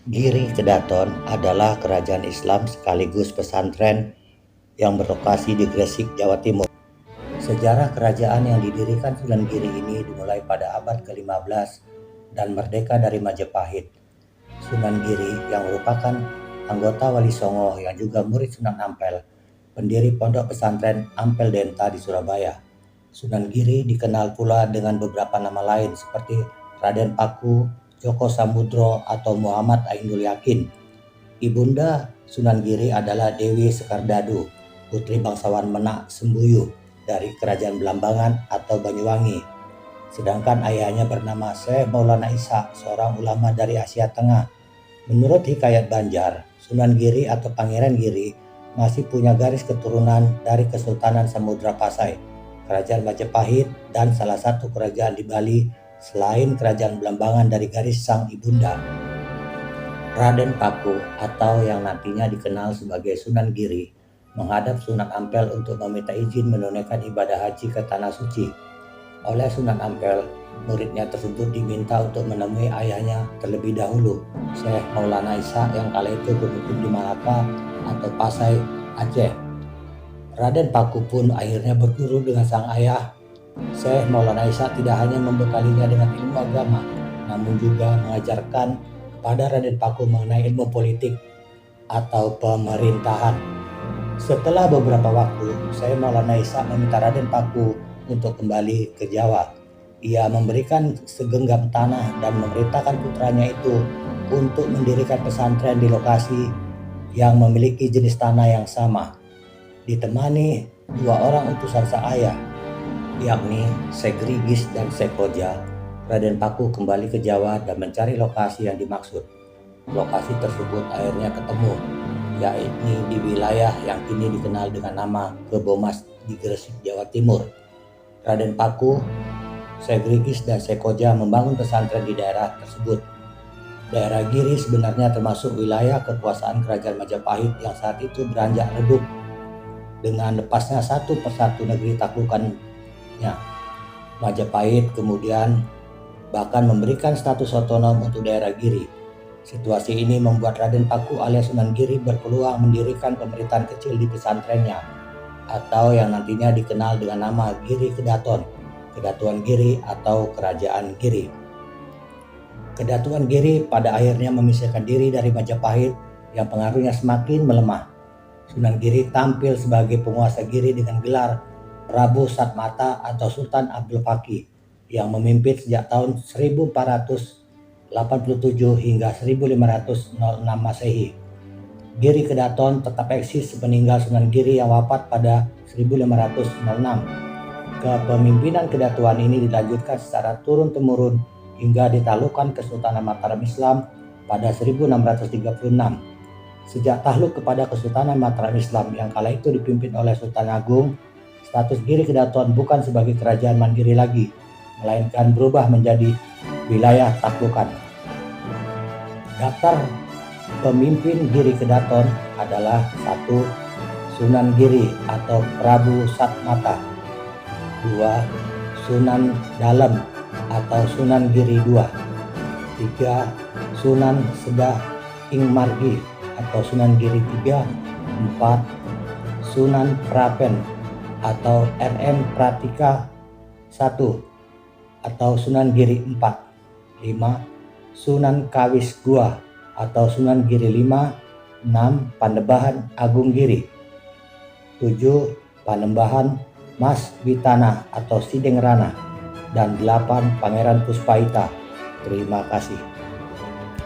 Giri Kedaton adalah kerajaan Islam sekaligus pesantren yang berlokasi di Gresik, Jawa Timur. Sejarah kerajaan yang didirikan Sunan Giri ini dimulai pada abad ke-15 dan merdeka dari Majapahit. Sunan Giri yang merupakan anggota Wali Songo yang juga murid Sunan Ampel, pendiri pondok pesantren Ampel Denta di Surabaya. Sunan Giri dikenal pula dengan beberapa nama lain seperti Raden Paku, Joko Samudro, atau Muhammad Ainul Yakin. Ibunda Sunan Giri adalah Dewi Sekardadu, putri bangsawan Menak Sembuyu dari Kerajaan Belambangan atau Banyuwangi. Sedangkan ayahnya bernama Syekh Maulana Isa, seorang ulama dari Asia Tengah. Menurut Hikayat Banjar, Sunan Giri atau Pangeran Giri masih punya garis keturunan dari Kesultanan Samudra Pasai, Kerajaan Majapahit, dan salah satu kerajaan di Bali selain Kerajaan Belambangan dari garis sang ibunda. Raden Paku atau yang nantinya dikenal sebagai Sunan Giri menghadap Sunan Ampel untuk meminta izin menunaikan ibadah haji ke Tanah Suci. Oleh Sunan Ampel, muridnya tersebut diminta untuk menemui ayahnya terlebih dahulu, Syekh Maulana Isa yang kala itu bermukim di Malaka atau Pasai, Aceh. Raden Paku pun akhirnya berguru dengan sang ayah. Syekh Maulana Isa tidak hanya membekalinya dengan ilmu agama, namun juga mengajarkan kepada Raden Paku mengenai ilmu politik atau pemerintahan. Setelah beberapa waktu, Syekh Maulana Isa meminta Raden Paku untuk kembali ke Jawa. Ia memberikan segenggam tanah dan memerintahkan putranya itu untuk mendirikan pesantren di lokasi yang memiliki jenis tanah yang sama. Ditemani dua orang utusan sang ayah, yakni Syekh Rigis dan Syekh Koja, Raden Paku kembali ke Jawa dan mencari lokasi yang dimaksud. Lokasi tersebut akhirnya ketemu, yakni di wilayah yang kini dikenal dengan nama Kebomas di Gresik, Jawa Timur. Raden Paku, Syekh Rigis, dan Syekh Koja membangun pesantren di daerah tersebut. Daerah Giri sebenarnya termasuk wilayah kekuasaan Kerajaan Majapahit yang saat itu beranjak redup dengan lepasnya satu persatu negeri taklukannya. Majapahit kemudian bahkan memberikan status otonom untuk daerah Giri. Situasi ini membuat Raden Paku alias Sunan Giri berpeluang mendirikan pemerintahan kecil di pesantrennya, atau yang nantinya dikenal dengan nama Giri Kedaton, Kedatuan Giri atau Kerajaan Giri. Kedatuan Giri pada akhirnya memisahkan diri dari Majapahit yang pengaruhnya semakin melemah. Sunan Giri tampil sebagai penguasa Giri dengan gelar Prabu Satmata atau Sultan Abdul Fakih yang memimpin sejak tahun 1487 hingga 1506 Masehi. Giri Kedaton tetap eksis sepeninggal Sunan Giri yang wafat pada 1506. Kepemimpinan kedatuan ini dilanjutkan secara turun-temurun hingga ditaklukkan Kesultanan Mataram Islam pada 1636. Sejak takluk kepada Kesultanan Mataram Islam yang kala itu dipimpin oleh Sultan Agung, status Giri Kedaton bukan sebagai kerajaan mandiri lagi, melainkan berubah menjadi wilayah taklukan. Daftar pemimpin Giri Kedaton adalah 1. Sunan Giri atau Prabu Satmata. 2. Sunan Dalem atau Sunan Giri II. 3. Sunan Sedah Ing Margi atau Sunan Giri III. 4. Sunan Prapen atau RM Pratika I atau Sunan Giri IV. 5. Sunan Kawis Gua atau Sunan Giri V. 6. Panembahan Agung Giri. 7. Panembahan Mas Witana atau Sideng Rana. Dan 8. Pangeran Puspahita. Terima kasih.